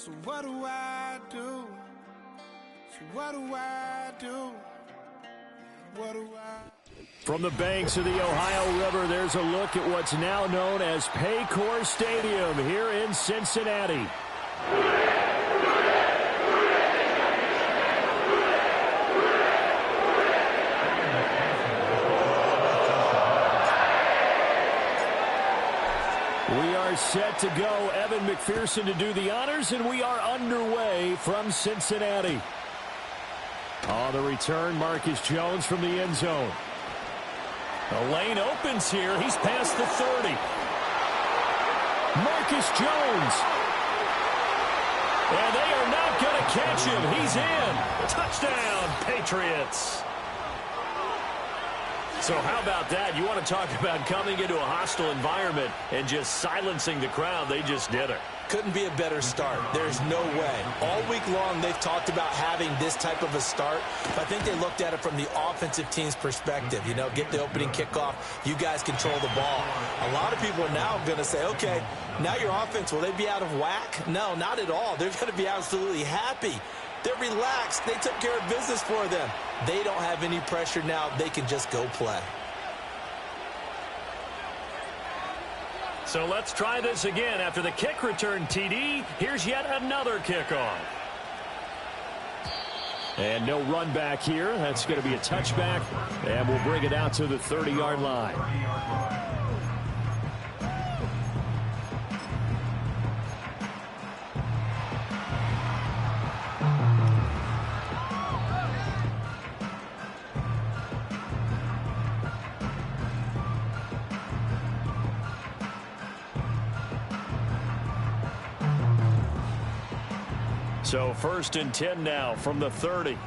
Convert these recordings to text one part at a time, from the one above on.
So what do I do? So what do I do? What do I... From the banks of the Ohio River, there's a look at what's now known as Paycor Stadium here in Cincinnati. We are set to go. Evan McPherson to do the honors, and we are underway from Cincinnati. On the return, Marcus Jones from the end zone. The lane opens here. He's past the 30. Marcus Jones. And they are not going to catch him. He's in. Touchdown, Patriots. So how about that? You want to talk about coming into a hostile environment and just silencing the crowd. They just did it. Couldn't be a better start. There's no way. All week long, they've talked about having this type of a start. But I think they looked at it from the offensive team's perspective. You know, get the opening kickoff. You guys control the ball. A lot of people are now going to say, okay, now your offense, will they be out of whack? No, not at all. They're going to be absolutely happy. They're relaxed. They took care of business for them. They don't have any pressure now. They can just go play. So let's try this again. After the kick return TD, here's yet another kickoff. And no run back here. That's going to be a touchback, and we'll bring it out to the 30-yard line. So 1st and 10 now from the 30.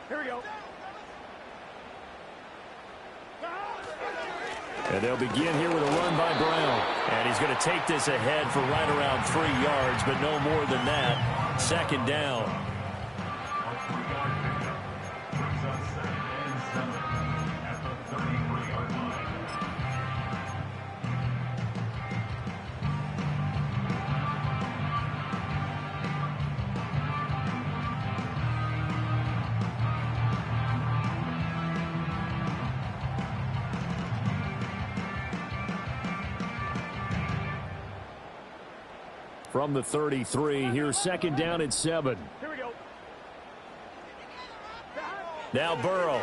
Here we go. And they'll begin here with a run by Brown. And he's going to take this ahead for right around 3 yards, but no more than that. 2nd down. From the 33, here's 2nd down and 7. Here we go. Now Burrow.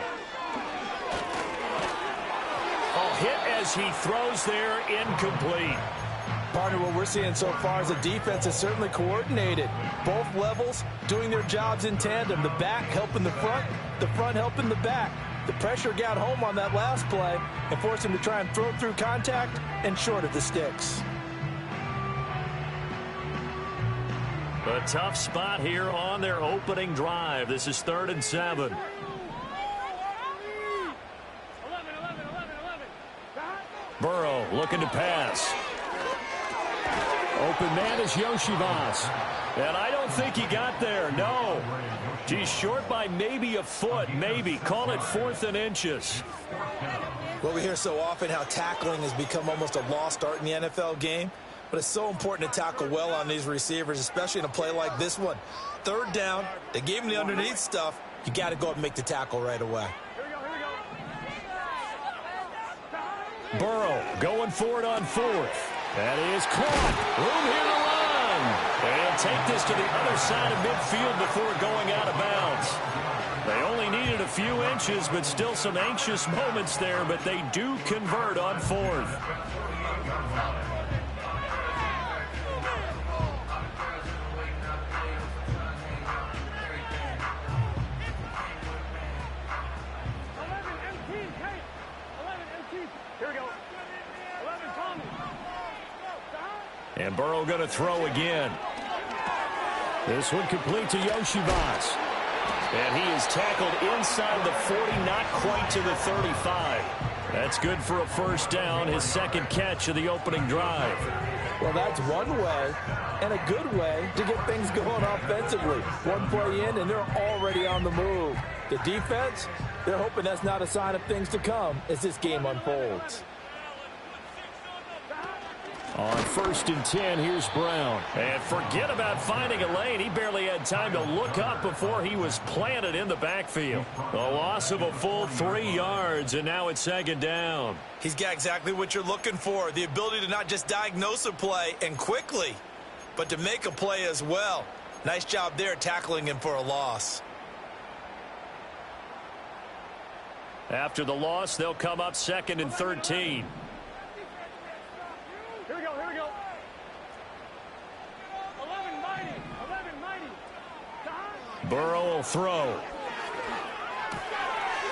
A hit as he throws there, incomplete. Partner, what we're seeing so far is the defense is certainly coordinated. Both levels doing their jobs in tandem. The back helping the front helping the back. The pressure got home on that last play and forced him to try and throw through contact and short of the sticks. A tough spot here on their opening drive. This is 3rd and 7. Burrow looking to pass. Open man is Yoshivas. And I don't think he got there. No. He's short by maybe a foot, maybe. Call it 4th and inches. Well, we hear so often how tackling has become almost a lost art in the NFL game. But it's so important to tackle well on these receivers, especially in a play like this one. 3rd down, they gave him the underneath stuff. You got to go and make the tackle right away. Burrow going for it on 4th. That is caught. Room here to run. And he'll take this to the other side of midfield before going out of bounds. They only needed a few inches, but still some anxious moments there, but they do convert on 4th. And Burrow going to throw again. This one complete to Yoshivas. And he is tackled inside the 40, not quite to the 35. That's good for a 1st down, his 2nd catch of the opening drive. Well, that's one way and a good way to get things going offensively. One play in, and they're already on the move. The defense, they're hoping that's not a sign of things to come as this game unfolds. On 1st and 10, here's Brown. And forget about finding a lane. He barely had time to look up before he was planted in the backfield. A loss of a full 3 yards, and now it's 2nd down. He's got exactly what you're looking for, the ability to not just diagnose a play and quickly, but to make a play as well. Nice job there tackling him for a loss. After the loss, they'll come up 2nd and 13. Here we go, here we go. 11-90, 11-90. Burrow will throw.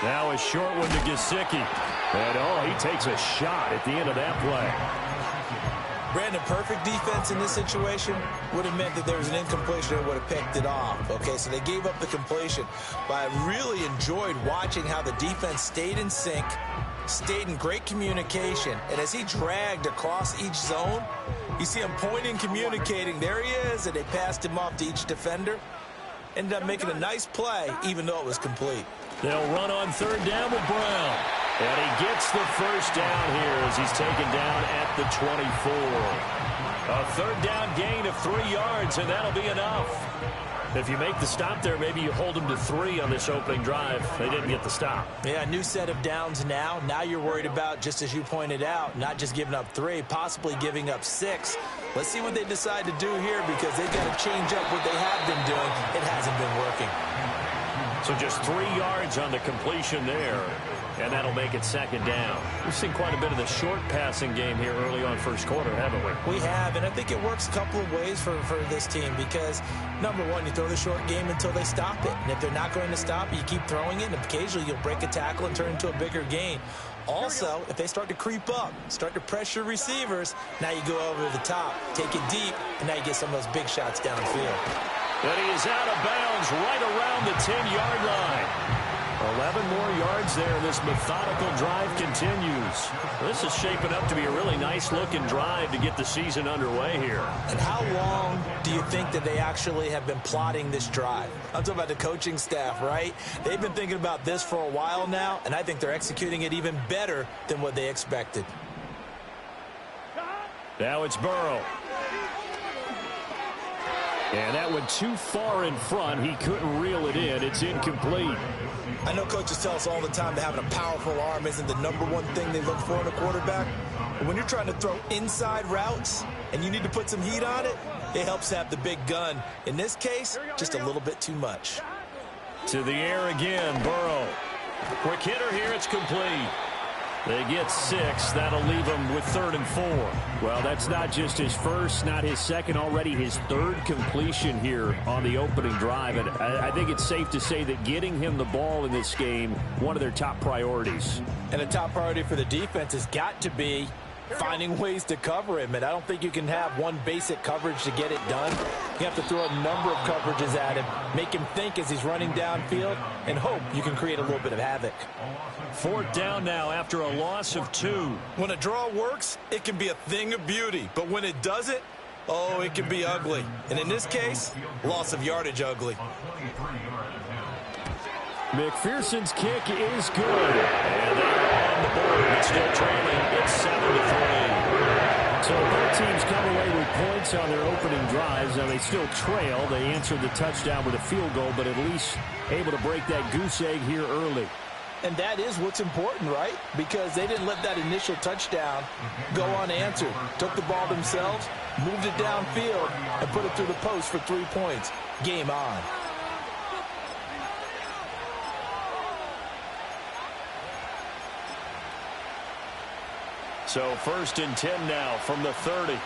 Now a short one to Gesicki. And, he takes a shot at the end of that play. Brandon, perfect defense in this situation would have meant that there was an incompletion and would have picked it off. Okay, so they gave up the completion. But I really enjoyed watching how the defense stayed in sync, stayed in great communication, and as he dragged across each zone, you see him pointing, communicating. There he is, and they passed him off to each defender. Ended up making a nice play, even though it was complete. They'll run on 3rd down with Brown. And he gets the 1st down here as he's taken down at the 24. A 3rd down gain of 3 yards, and that'll be enough. If you make the stop there, maybe you hold them to 3 on this opening drive. They didn't get the stop. Yeah, new set of downs now. Now you're worried about, just as you pointed out, not just giving up 3, possibly giving up 6. Let's see what they decide to do here, because they've got to change up what they have been doing. It hasn't been working. So just 3 yards on the completion there, and that'll make it 2nd down. We've seen quite a bit of the short passing game here early on 1st quarter, haven't we? We have, and I think it works a couple of ways for this team because, number one, you throw the short game until they stop it. And if they're not going to stop it, you keep throwing it, and occasionally you'll break a tackle and turn into a bigger gain. Also, if they start to creep up, start to pressure receivers, now you go over the top, take it deep, and now you get some of those big shots downfield. But he is out of bounds right around the 10-yard line. 11 more yards there. This methodical drive continues. This is shaping up to be a really nice-looking drive to get the season underway here. And how long do you think that they actually have been plotting this drive? I'm talking about the coaching staff, right? They've been thinking about this for a while now, and I think they're executing it even better than what they expected. Now it's Burrow. And that went too far in front. He couldn't reel it in. It's incomplete. I know coaches tell us all the time that having a powerful arm isn't the number one thing they look for in a quarterback. But when you're trying to throw inside routes and you need to put some heat on it, it helps have the big gun. In this case, just a little bit too much. To the air again, Burrow. Quick hitter here, it's complete. They get 6. That'll leave them with 3rd and 4. Well, that's not just his first, not his second, already his 3rd completion here on the opening drive. And I think it's safe to say that getting him the ball in this game, one of their top priorities. And a top priority for the defense has got to be finding ways to cover him. And I don't think you can have one basic coverage to get it done. You have to throw a number of coverages at him, make him think as he's running downfield, and hope you can create a little bit of havoc. 4th down now after a loss of 2. When a draw works, it can be a thing of beauty. But when it doesn't, oh, it can be ugly. And in this case, loss of yardage ugly. McPherson's kick is good. And they're on the board, but still trailing. It's 7-3. So both teams come away with points on their opening drives. Now they still trail. They answered the touchdown with a field goal, but at least able to break that goose egg here early. And that is what's important, right? Because they didn't let that initial touchdown go unanswered. Took the ball themselves, moved it downfield, and put it through the post for 3 points. Game on. So 1st and 10 now from the 30.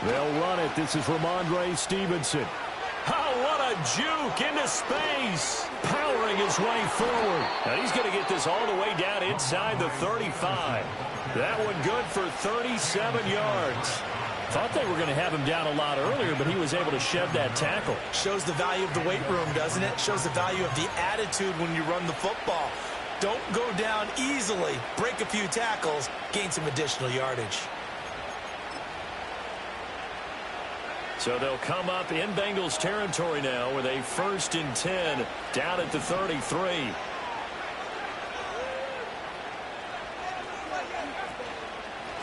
They'll run it. This is Ramondre Stevenson. Oh, what a juke into space. Powering his way forward. Now he's going to get this all the way down inside the 35. That one good for 37 yards. Thought they were going to have him down a lot earlier, but he was able to shed that tackle. Shows the value of the weight room, doesn't it? Shows the value of the attitude when you run the football. Don't go down easily. Break a few tackles. Gain some additional yardage. So they'll come up in Bengals territory now with a 1st and 10 down at the 33.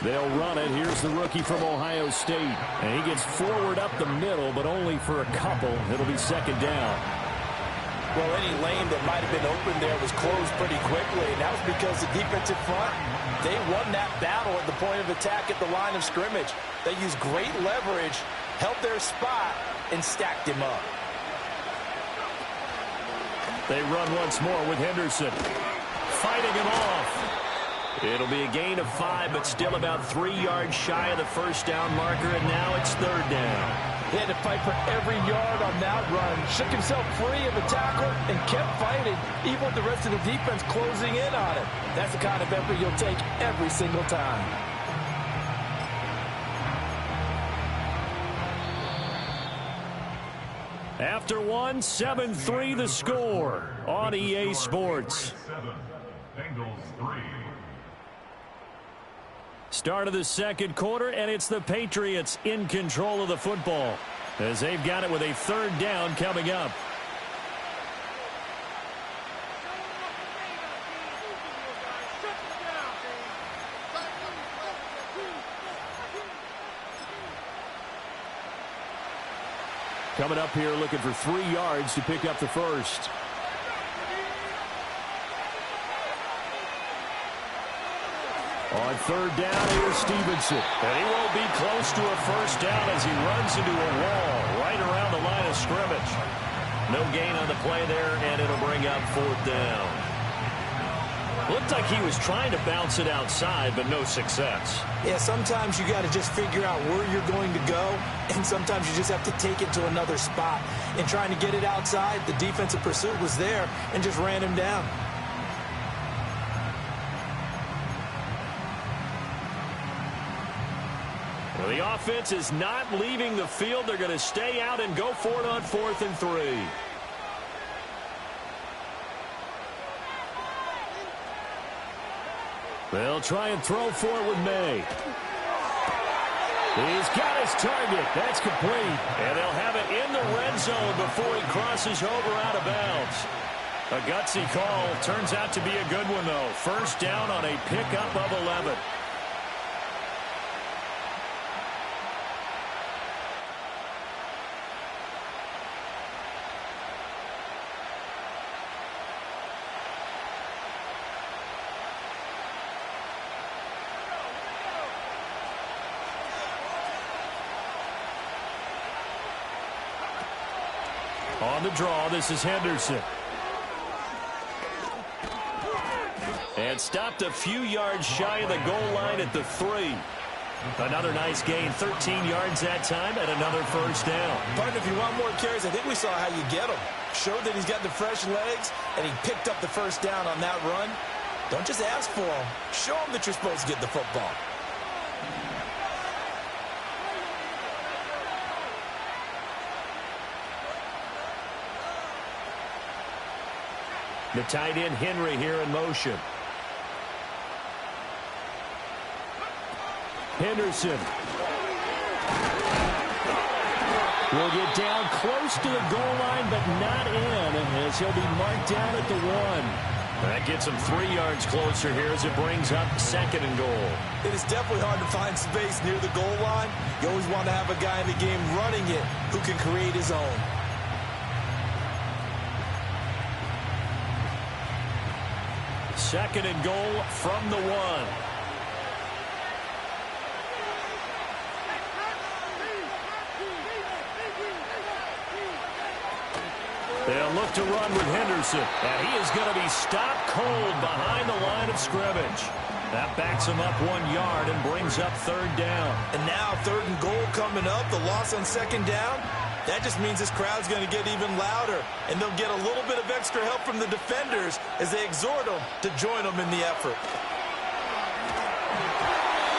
They'll run it. Here's the rookie from Ohio State. And he gets forward up the middle, but only for a couple. It'll be second down. Well, any lane that might have been open there was closed pretty quickly, and that was because the defensive front, they won that battle at the point of attack at the line of scrimmage. They used great leverage, held their spot, and stacked him up. They run once more with Henderson. Fighting him off. It'll be a gain of 5, but still about 3 yards shy of the first down marker, and now it's third down. He had to fight for every yard on that run. Shook himself free of the tackle and kept fighting, even with the rest of the defense closing in on it. That's the kind of effort you'll take every single time. After one, 7-3 the score on EA Sports. Bengals 3. Start of the second quarter, and it's the Patriots in control of the football as they've got it with a third down coming up. Coming up here looking for 3 yards to pick up the first. On third down, here's Stevenson. And he won't be close to a first down as he runs into a wall right around the line of scrimmage. No gain on the play there, and it'll bring up fourth down. Looked like he was trying to bounce it outside, but no success. Yeah, sometimes you got to just figure out where you're going to go, and sometimes you just have to take it to another spot. In trying to get it outside, the defensive pursuit was there and just ran him down. Well, the offense is not leaving the field. They're going to stay out and go for it on 4th and 3. They'll try and throw for it with May. He's got his target. That's complete. And they'll have it in the red zone before he crosses over out of bounds. A gutsy call. Turns out to be a good one, though. First down on a pickup of 11. On the draw, this is Henderson. And stopped a few yards shy of the goal line at the 3. Another nice gain, 13 yards that time, and another first down. Partner, if you want more carries, I think we saw how you get them. Showed that he's got the fresh legs, and he picked up the first down on that run. Don't just ask for them. Show them that you're supposed to get the football. The tight end Henry here in motion. Henderson will get down close to the goal line, but not in, as he'll be marked down at the 1. That gets him 3 yards closer here as it brings up 2nd and goal. It is definitely hard to find space near the goal line. You always want to have a guy in the game running it who can create his own. 2nd and goal from the 1. They'll look to run with Henderson, and he is going to be stopped cold behind the line of scrimmage. That backs him up 1 yard and brings up 3rd down. And now 3rd and goal coming up, the loss on 2nd down. That just means this crowd's going to get even louder, and they'll get a little bit of extra help from the defenders as they exhort them to join them in the effort.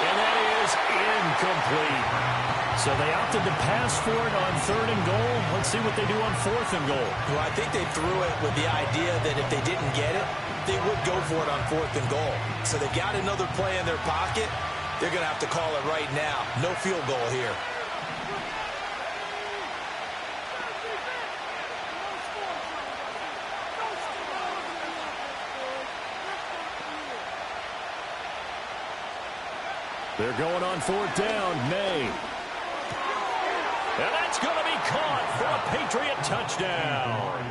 And that is incomplete. So they opted to pass for it on 3rd and goal. Let's see what they do on 4th and goal. Well, I think they threw it with the idea that if they didn't get it, they would go for it on 4th and goal. So they got another play in their pocket. They're going to have to call it right now. No field goal here. They're going on fourth down. May. And that's going to be caught for a Patriot touchdown.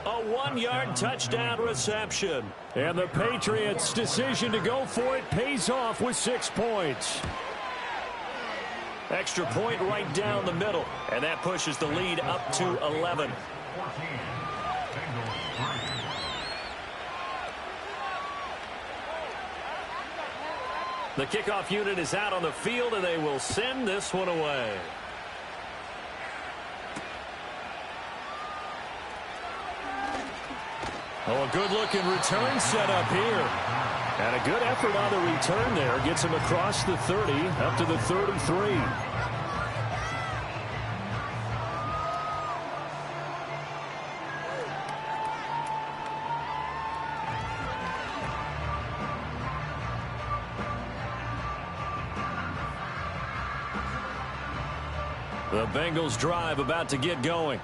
A 1-yard touchdown reception. And the Patriots' decision to go for it pays off with 6 points. Extra point right down the middle. And that pushes the lead up to 11. The kickoff unit is out on the field, and they will send this one away. Oh, a good-looking return set up here. And a good effort on the return there. Gets him across the 30, up to the 33. The Bengals drive about to get going.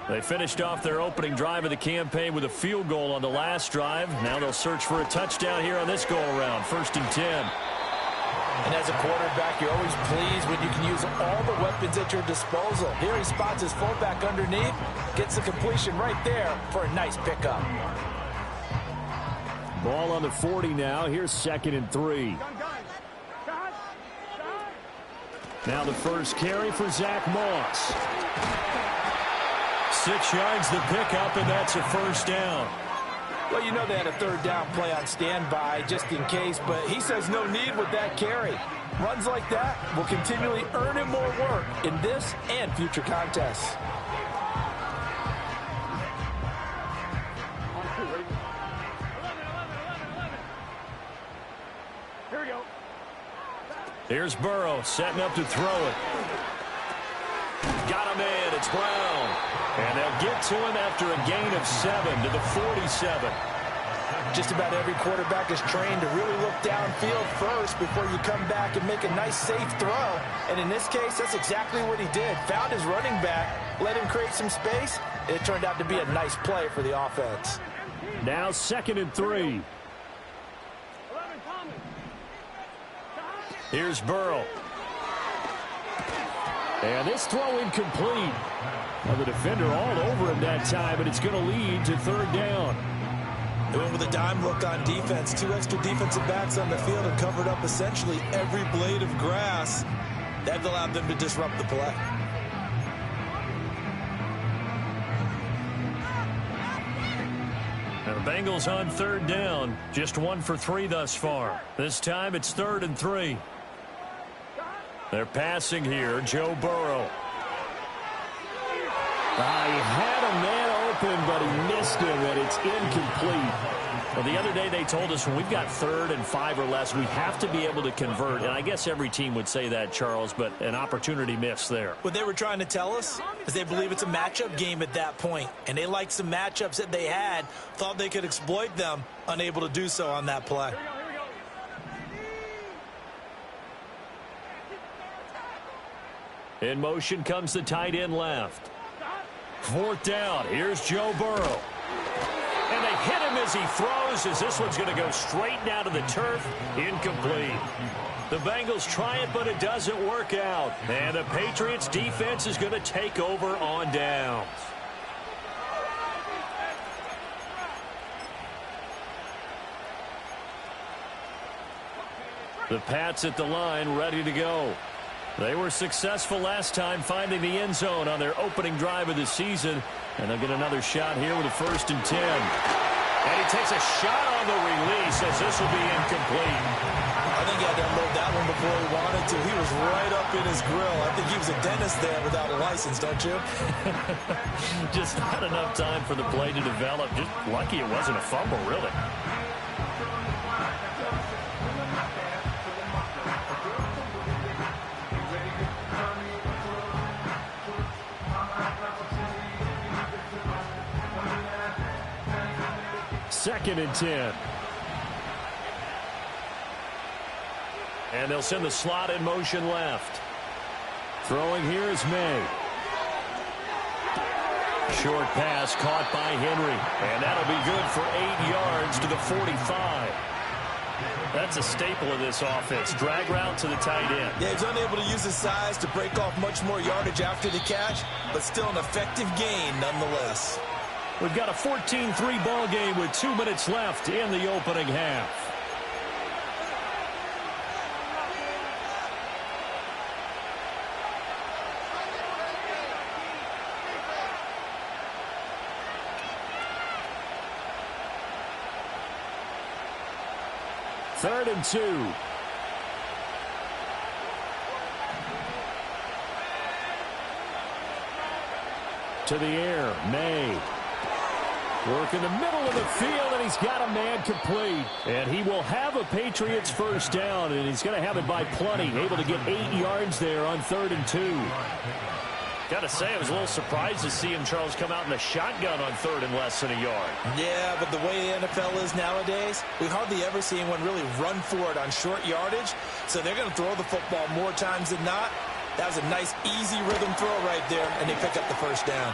They finished off their opening drive of the campaign with a field goal on the last drive. Now they'll search for a touchdown here on this go-around. 1st and 10. And as a quarterback, you're always pleased when you can use all the weapons at your disposal. Here he spots his fullback underneath, gets the completion right there for a nice pickup. Ball on the 40 now. Here's 2nd and 3. Now the first carry for Zach Moss. 6 yards the pickup, and that's a first down. Well, you know they had a 3rd down play on standby just in case, but he says no need with that carry. Runs like that will continually earn him more work in this and future contests. Here we go. Here's Burrow setting up to throw it. Got him in. It's Brown. And they'll get to him after a gain of 7 to the 47. Just about every quarterback is trained to really look downfield first before you come back and make a nice, safe throw. And in this case, that's exactly what he did. Found his running back, let him create some space, and it turned out to be a nice play for the offense. Now 2nd and 3. Here's Burrow. And this throw incomplete. Well, the defender all over him that time, but it's going to lead to 3rd down. They went with a dime look on defense. 2 extra defensive backs on the field and covered up essentially every blade of grass. That allowed them to disrupt the play. Now the Bengals on 3rd down. Just 1 for 3 thus far. This time it's 3rd and 3. They're passing here. Joe Burrow. He had a man open, but he missed him, and it's incomplete. Well, the other day they told us when we've got 3rd and 5 or less, we have to be able to convert. And I guess every team would say that, Charles, but an opportunity missed there. What they were trying to tell us is they believe it's a matchup game at that point, and they liked some matchups that they had, thought they could exploit them, unable to do so on that play. In motion comes the tight end left. 4th down. Here's Joe Burrow. And they hit him as he throws, as this one's going to go straight down to the turf. Incomplete. The Bengals try it, but it doesn't work out. And the Patriots defense is going to take over on downs. The Pats at the line, ready to go. They were successful last time finding the end zone on their opening drive of the season. And they'll get another shot here with a 1st and 10. And he takes a shot on the release as this will be incomplete. I think he had to unload that one before he wanted to. He was right up in his grill. I think he was a dentist there without a license, don't you? Just not enough time for the play to develop. Just lucky it wasn't a fumble, really. Second and 10. And they'll send the slot in motion left. Throwing here is May. Short pass caught by Henry. And that'll be good for 8 yards to the 45. That's a staple of this offense. Drag route to the tight end. Yeah, he's unable to use his size to break off much more yardage after the catch, but still an effective gain nonetheless. We've got a 14-3 ball game with 2 minutes left in the opening half. Third and 2. To the air, May. Work in the middle of the field, and he's got a man complete. And he will have a Patriots first down, and he's going to have it by plenty. Able to get 8 yards there on 3rd and 2. Got to say, I was a little surprised to see him, Charles, come out in the shotgun on 3rd and less than a yard. Yeah, but the way the NFL is nowadays, we hardly ever see anyone really run for it on short yardage. So they're going to throw the football more times than not. That was a nice, easy rhythm throw right there, and they pick up the first down.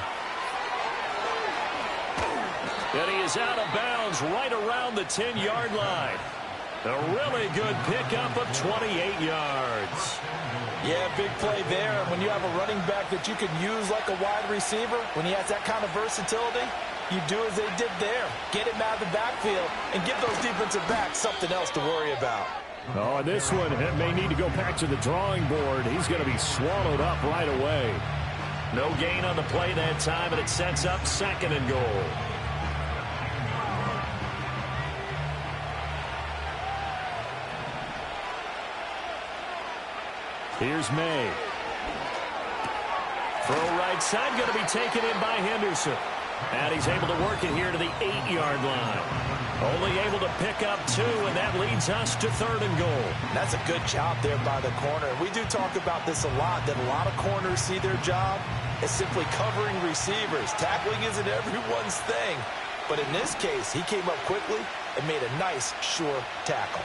And he is out of bounds right around the 10-yard line. A really good pickup of 28 yards. Yeah, big play there. And when you have a running back that you can use like a wide receiver, when he has that kind of versatility, you do as they did there. Get him out of the backfield and give those defensive backs something else to worry about. Oh, and this one may need to go back to the drawing board. He's going to be swallowed up right away. No gain on the play that time, and it sets up 2nd and goal. Here's May. Throw right side, going to be taken in by Henderson. And he's able to work it here to the 8-yard line. Only able to pick up 2, and that leads us to 3rd and goal. That's a good job there by the corner. We do talk about this a lot, that a lot of corners see their job as simply covering receivers. Tackling isn't everyone's thing. But in this case, he came up quickly and made a nice, sure tackle.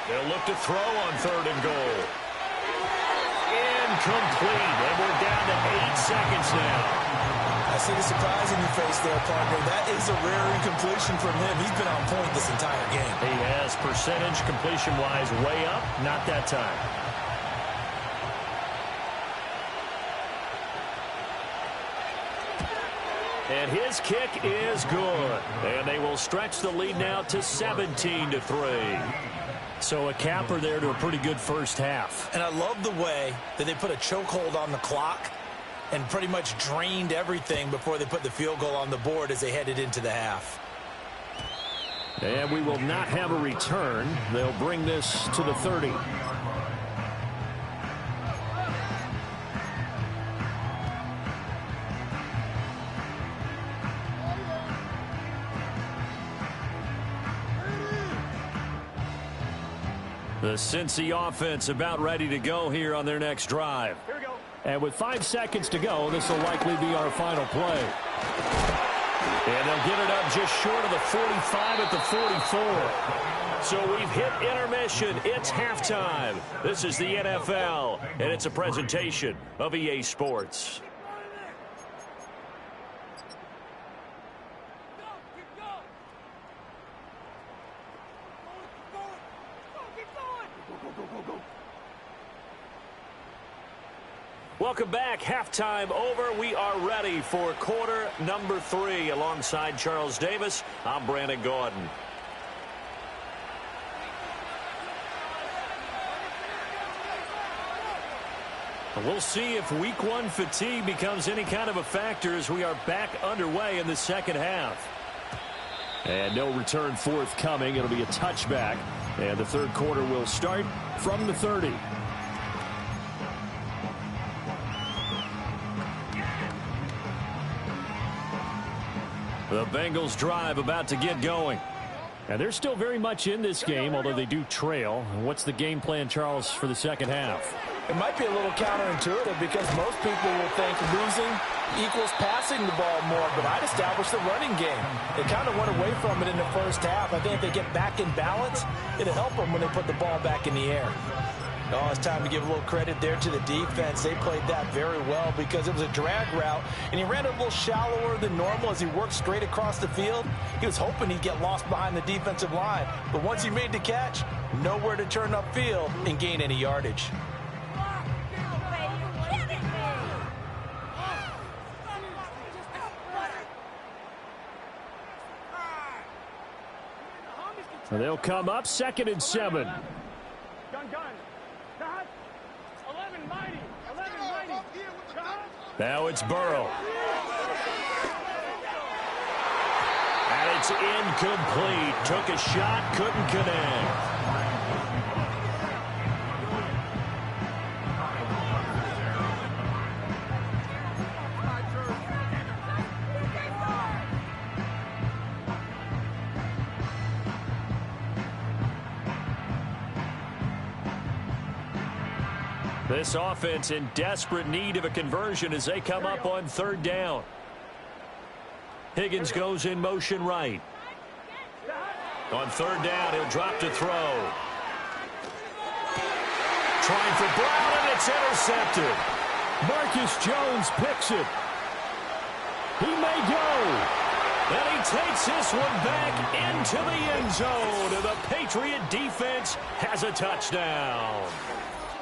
They'll look to throw on 3rd and goal. Incomplete, and we're down to 8 seconds now. I see the surprise in your face there, partner. That is a rare incompletion from him. He's been on point this entire game. He has percentage completion-wise way up, not that time. And his kick is good. And they will stretch the lead now to 17-3. So a capper there to a pretty good first half. And I love the way that they put a chokehold on the clock and pretty much drained everything before they put the field goal on the board as they headed into the half. And we will not have a return. They'll bring this to the 30. The Cincy offense about ready to go here on their next drive. Here we go. And with 5 seconds to go, this will likely be our final play. And they'll get it up just short of the 45 at the 44. So we've hit intermission. It's halftime. This is the NFL, and it's a presentation of EA Sports. Welcome back. Halftime over. We are ready for quarter number 3. Alongside Charles Davis, I'm Brandon Gordon. We'll see if week 1 fatigue becomes any kind of a factor as we are back underway in the second half. And no return forthcoming. It'll be a touchback. And the third quarter will start from the 30. The Bengals drive about to get going. And they're still very much in this game, although they do trail. What's the game plan, Charles, for the second half? It might be a little counterintuitive because most people will think losing equals passing the ball more, but I'd establish the running game. They kind of went away from it in the first half. I think if they get back in balance, it'll help them when they put the ball back in the air. Oh, it's time to give a little credit there to the defense. They played that very well because it was a drag route, and he ran a little shallower than normal as he worked straight across the field. He was hoping he'd get lost behind the defensive line, but once he made the catch, nowhere to turn upfield and gain any yardage. They'll come up 2nd and 7. Gun. Cut. 11 mighty. 11 mighty. Cut. Now it's Burrow. And it's incomplete. Took a shot, couldn't connect. This offense in desperate need of a conversion as they come up on 3rd down. Higgins goes in motion right. On 3rd down, he'll drop to throw. Trying for Brown, and it's intercepted. Marcus Jones picks it. He may go. And he takes this one back into the end zone. And the Patriot defense has a touchdown.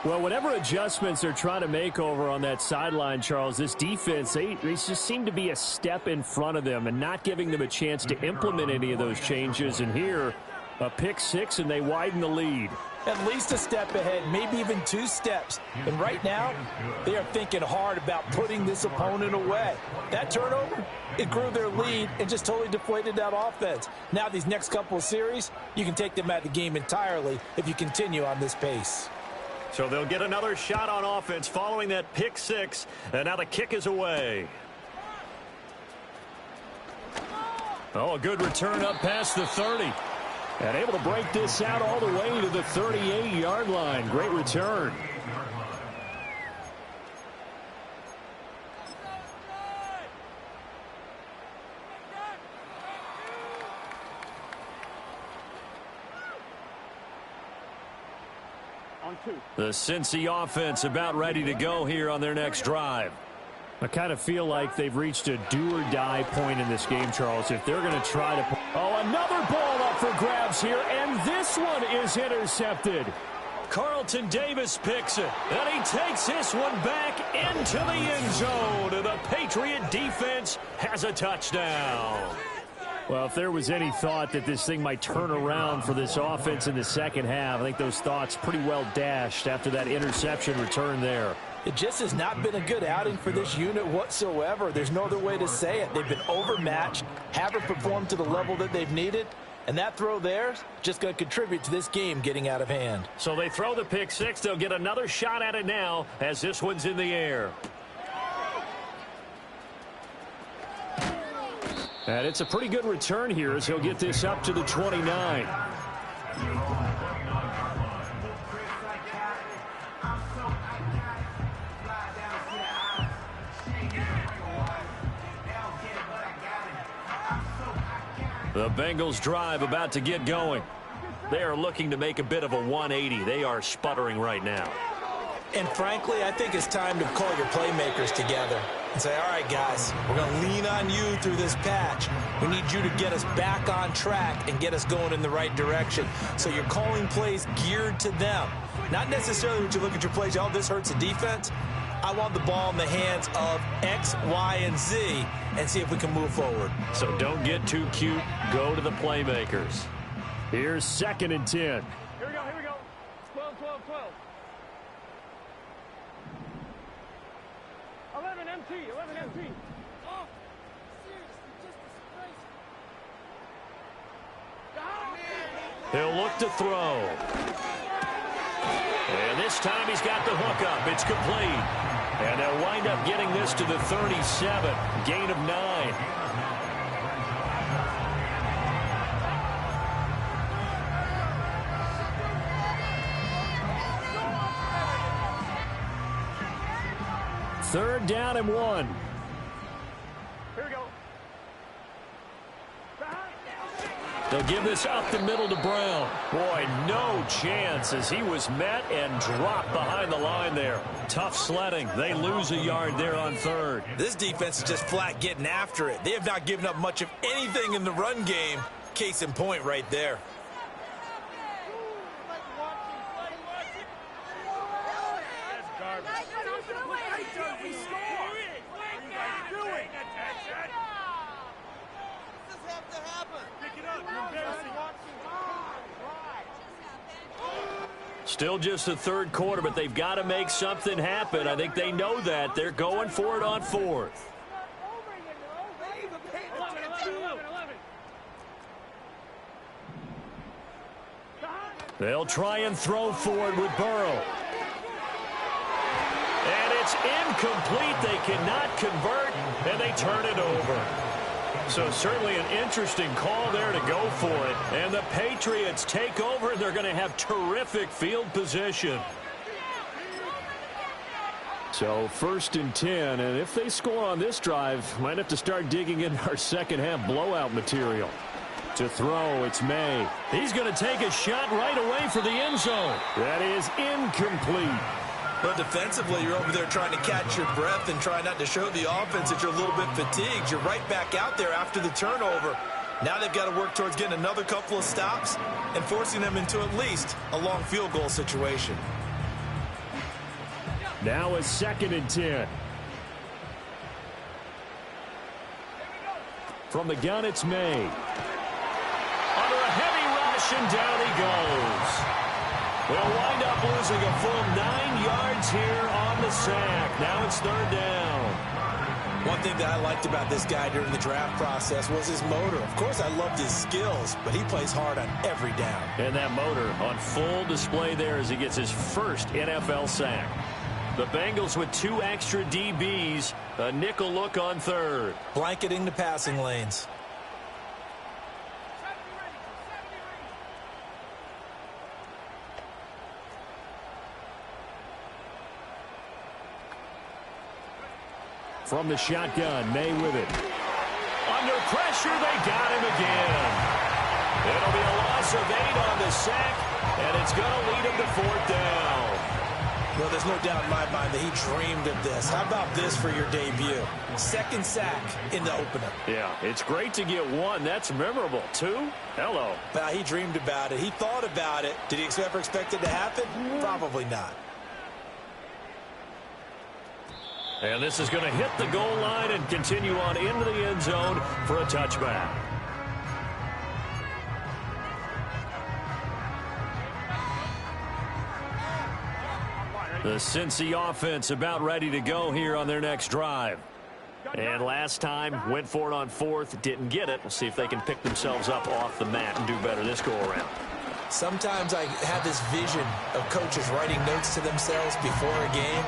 Well, whatever adjustments they're trying to make over on that sideline, Charles, this defense, they just seem to be a step in front of them and not giving them a chance to implement any of those changes. And here, a pick 6, and they widen the lead. At least a step ahead, maybe even 2 steps. And right now, they are thinking hard about putting this opponent away. That turnover, it grew their lead and just totally deflated that offense. Now these next couple of series, you can take them out of the game entirely if you continue on this pace. So they'll get another shot on offense following that pick 6, and now the kick is away. Oh, a good return up past the 30. And able to break this out all the way to the 38-yard line. Great return. The Cincy offense about ready to go here on their next drive. I kind of feel like they've reached a do-or-die point in this game, Charles. If they're going to try to... Oh, another ball up for grabs here, and this one is intercepted. Carlton Davis picks it, and he takes this one back into the end zone. And the Patriot defense has a touchdown. Well, if there was any thought that this thing might turn around for this offense in the second half, I think those thoughts pretty well dashed after that interception return there. It just has not been a good outing for this unit whatsoever. There's no other way to say it. They've been overmatched, haven't performed to the level that they've needed, and that throw there is just going to contribute to this game getting out of hand. So they throw the pick 6. They'll get another shot at it now as this one's in the air. And it's a pretty good return here as he'll get this up to the 29. The Bengals drive about to get going. They are looking to make a bit of a 180. They are sputtering right now. And frankly, I think it's time to call your playmakers together and say, all right, guys, we're going to lean on you through this patch. We need you to get us back on track and get us going in the right direction. So you're calling plays geared to them. Not necessarily when you look at your plays, oh, this hurts the defense. I want the ball in the hands of X, Y, and Z and see if we can move forward. So don't get too cute. Go to the playmakers. Here's 2nd and 10. Here we go. 12, 12, 12. 11 MT. Oh, seriously, just disgrace. He'll look to throw. And this time he's got the hook up. It's complete. And they'll wind up getting this to the 37. Gain of 9. Third down and 1. Here we go. They'll give this up the middle to Brown. Boy, no chance as he was met and dropped behind the line there. Tough sledding. They lose a yard there on third. This defense is just flat getting after it. They have not given up much of anything in the run game. Case in point right there. Still just the third quarter, but they've got to make something happen. I think they know that. They're going for it on fourth. They'll try and throw for it with Burrow. And it's incomplete. They cannot convert, and they turn it over. So certainly an interesting call there to go for it. And the Patriots take over. They're going to have terrific field position. So 1st and 10, and if they score on this drive, might have to start digging in our second half blowout material. To throw, it's May. He's going to take a shot right away for the end zone. That is incomplete. But defensively, you're over there trying to catch your breath and try not to show the offense that you're a little bit fatigued. You're right back out there after the turnover. Now they've got to work towards getting another couple of stops and forcing them into at least a long field goal situation. Now a 2nd and 10. From the gun, it's May. Under a heavy rush, and down he goes. They'll wind up losing a full 9 yards here on the sack. Now it's 3rd down. One thing that I liked about this guy during the draft process was his motor. Of course, I loved his skills, but he plays hard on every down. And that motor on full display there as he gets his first NFL sack. The Bengals with 2 extra DBs, a nickel look on 3rd. Blanketing the passing lanes. From the shotgun, May with it. Under pressure, they got him again. It'll be a loss of 8 on the sack, and it's going to lead him to 4th down. Well, there's no doubt in my mind that he dreamed of this. How about this for your debut? 2nd sack in the opener. Yeah, it's great to get 1. That's memorable. 2? Hello. Well, he dreamed about it. He thought about it. Did he ever expect it to happen? Probably not. And this is going to hit the goal line and continue on into the end zone for a touchback. The Cincy offense about ready to go here on their next drive. And last time, went for it on 4th, didn't get it. We'll see if they can pick themselves up off the mat and do better this go-around. Sometimes I have this vision of coaches writing notes to themselves before a game.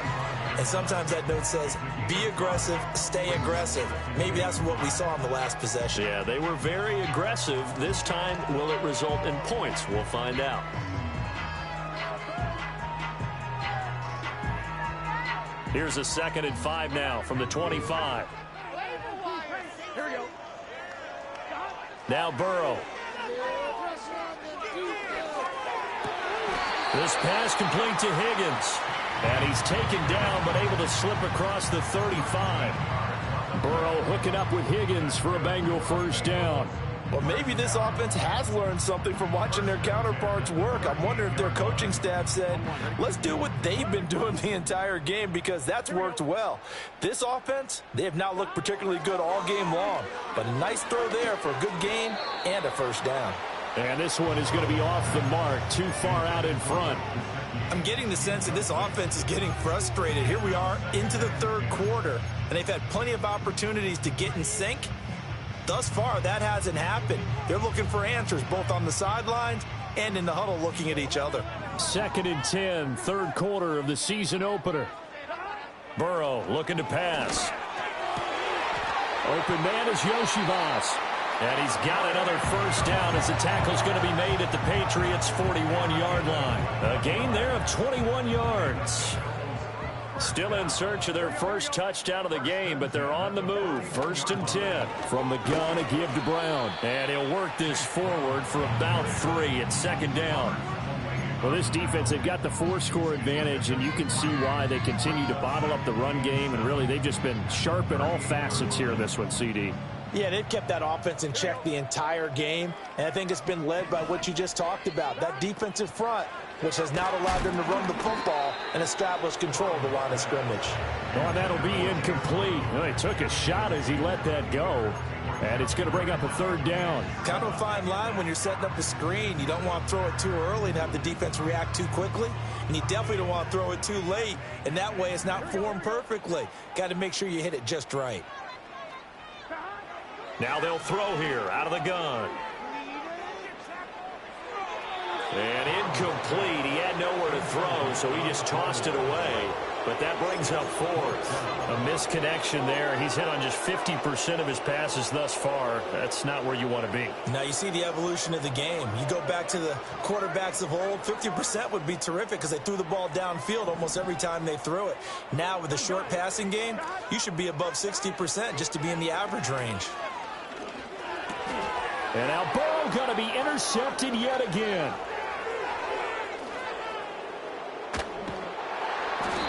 And sometimes that note says, be aggressive, stay aggressive. Maybe that's what we saw in the last possession. Yeah, they were very aggressive. This time, will it result in points? We'll find out. Here's a 2nd and 5 now from the 25. Here we go. Now Burrow. This pass complete to Higgins. And he's taken down, but able to slip across the 35. Burrow hooking up with Higgins for a Bengal 1st down. Well, maybe this offense has learned something from watching their counterparts work. I'm wondering if their coaching staff said, let's do what they've been doing the entire game because that's worked well. This offense, they have not looked particularly good all game long. But a nice throw there for a good gain and a 1st down. And this one is going to be off the mark, too far out in front. I'm getting the sense that this offense is getting frustrated. Here we are into the 3rd quarter, and they've had plenty of opportunities to get in sync. Thus far, that hasn't happened. They're looking for answers both on the sidelines and in the huddle looking at each other. 2nd and 10, 3rd quarter of the season opener. Burrow looking to pass. Open man is Yoshivas. And he's got another 1st down as the tackle's going to be made at the Patriots' 41-yard line. A gain there of 21 yards. Still in search of their first touchdown of the game, but they're on the move. 1st and 10. From the gun, a give to Brown. And he'll work this forward for about 3. It's 2nd down. Well, this defense, they've got the 4-score advantage, and you can see why they continue to bottle up the run game. And really, they've just been sharp in all facets here in this one, CD. Yeah, they've kept that offense in check the entire game, and I think it's been led by what you just talked about, that defensive front, which has not allowed them to run the football and establish control of the line of scrimmage. Oh, that'll be incomplete. Well, he took a shot as he let that go, and it's going to bring up a 3rd down. Kind of a fine line when you're setting up the screen. You don't want to throw it too early and have the defense react too quickly, and you definitely don't want to throw it too late, and that way it's not formed perfectly. Got to make sure you hit it just right. Now they'll throw here out of the gun. And incomplete. He had nowhere to throw, so he just tossed it away. But that brings up 4th. A misconnection there. He's hit on just 50% of his passes thus far. That's not where you want to be. Now you see the evolution of the game. You go back to the quarterbacks of old, 50% would be terrific because they threw the ball downfield almost every time they threw it. Now with the short passing game, you should be above 60% just to be in the average range. And now Burrow going to be intercepted yet again.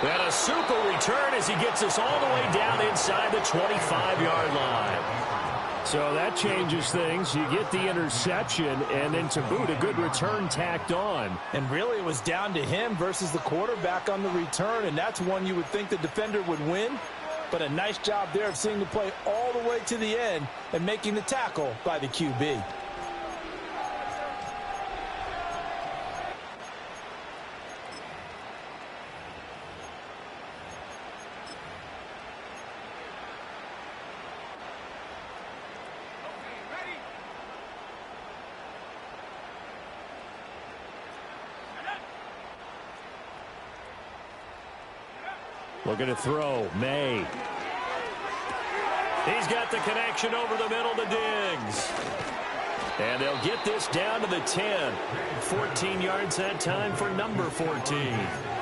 And a super return as he gets us all the way down inside the 25-yard line. So that changes things. You get the interception, and then to boot, a good return tacked on. And really it was down to him versus the quarterback on the return, and that's one you would think the defender would win. But a nice job there of seeing the play all the way to the end and making the tackle by the QB. Looking to throw. May. He's got the connection over the middle to Diggs. And they'll get this down to the 10. 14 yards that time for number 14.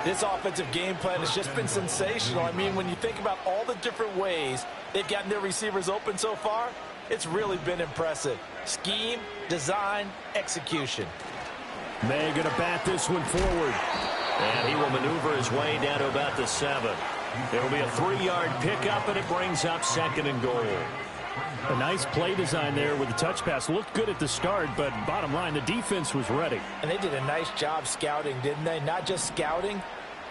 This offensive game plan has just been sensational. I mean, when you think about all the different ways they've gotten their receivers open so far, it's really been impressive. Scheme, design, execution. May going to bat this one forward. And he will maneuver his way down to about the 7. It'll be a 3-yard pickup, and it brings up 2nd and goal. A nice play design there with the touch pass. Looked good at the start, but bottom line, the defense was ready. And they did a nice job scouting, didn't they? Not just scouting,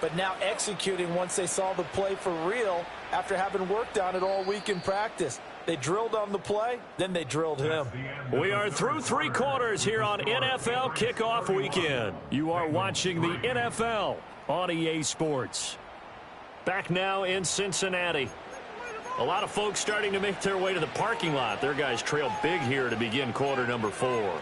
but now executing once they saw the play for real after having worked on it all week in practice. They drilled on the play, then they drilled him. We are through 3 quarters here on NFL Kickoff Weekend. You are watching the NFL on EA Sports. Back now in Cincinnati. A lot of folks starting to make their way to the parking lot. Their guys trail big here to begin quarter number 4.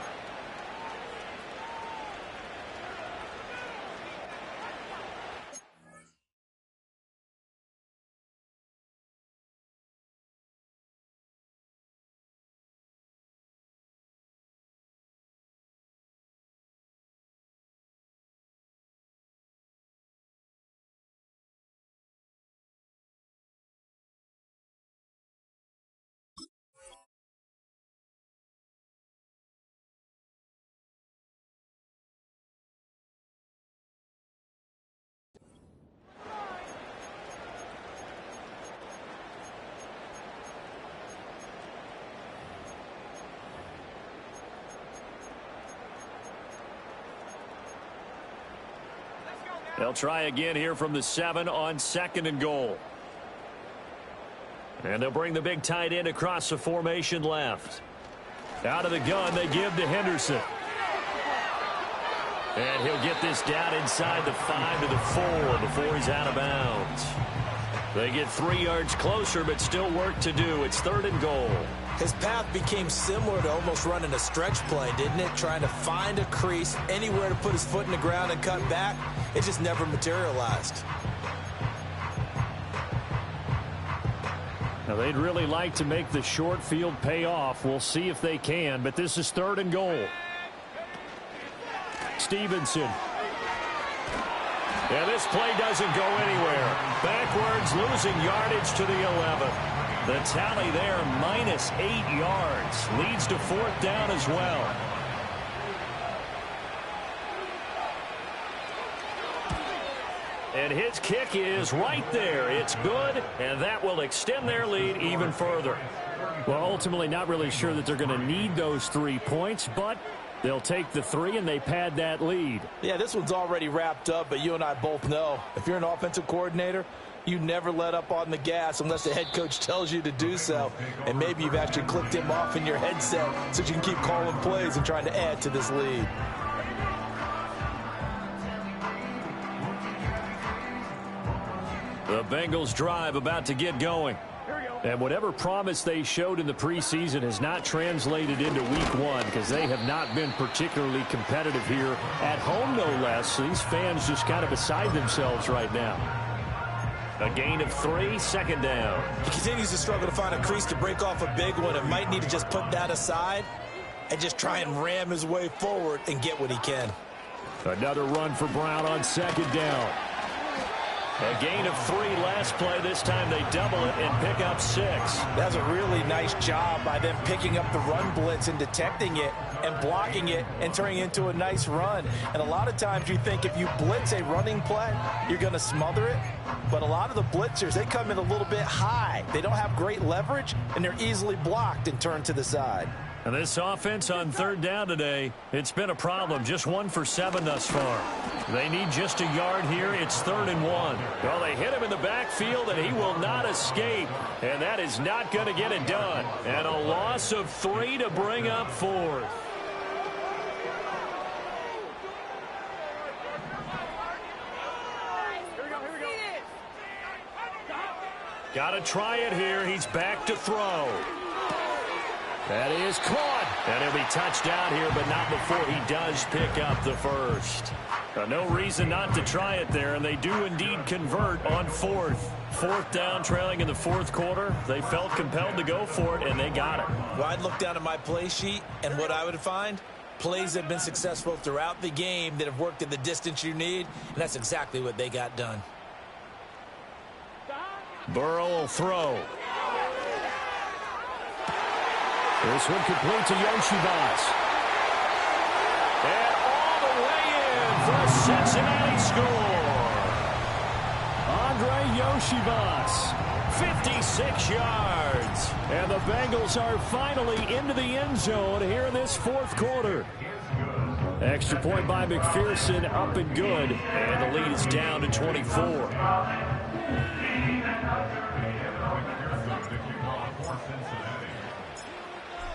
They'll try again here from the 7 on 2nd and goal. And they'll bring the big tight end across the formation left. Out of the gun, they give to Henderson. And he'll get this down inside the 5 to the 4 before he's out of bounds. They get 3 yards closer, but still work to do. It's 3rd and goal. His path became similar to almost running a stretch play, didn't it? Trying to find a crease, anywhere to put his foot in the ground and cut back. It just never materialized. Now, they'd really like to make the short field pay off. We'll see if they can, but this is 3rd and goal. Stevenson. And this play doesn't go anywhere. Backwards, losing yardage to the 11. The tally there, minus 8 yards. Leads to 4th down as well. And his kick is right there. It's good, and that will extend their lead even further. Well, ultimately not really sure that they're going to need those 3 points, but they'll take the 3 and they pad that lead. Yeah, this one's already wrapped up, but you and I both know if you're an offensive coordinator, you never let up on the gas unless the head coach tells you to do so. And maybe you've actually clicked him off in your headset so you can keep calling plays and trying to add to this lead. The Bengals drive about to get going. And whatever promise they showed in the preseason has not translated into week 1 because they have not been particularly competitive here at home, no less. These fans just kind of beside themselves right now. A gain of 3, 2nd down. He continues to struggle to find a crease to break off a big one and might need to just put that aside and just try and ram his way forward and get what he can. Another run for Brown on 2nd down. A gain of 3 last play. This time they double it and pick up 6. That's a really nice job by them picking up the run blitz and detecting it and blocking it and turning it into a nice run. And a lot of times you think if you blitz a running play, you're going to smother it. But a lot of the blitzers, they come in a little bit high. They don't have great leverage, and they're easily blocked and turned to the side. And this offense on 3rd down today, it's been a problem. Just 1 for 7 thus far. They need just a yard here. It's 3rd and 1. Well, they hit him in the backfield, and he will not escape. And that is not going to get it done. And a loss of 3 to bring up 4th. Got to try it here. He's back to throw. That is caught. And he'll be touched down here, but not before he does pick up the first. No reason not to try it there, and they do indeed convert on 4th. 4th down, trailing in the 4th quarter. They felt compelled to go for it, and they got it. Well, I'd look down at my play sheet, and what I would find, plays that have been successful throughout the game that have worked at the distance you need, and that's exactly what they got done. Burrow will throw. This one complete to Yoshibas. And all the way in for a Cincinnati score. Andre Yoshibas, 56 yards. And the Bengals are finally into the end zone here in this 4th quarter. Extra point by McPherson, up and good. And the lead is down to 24.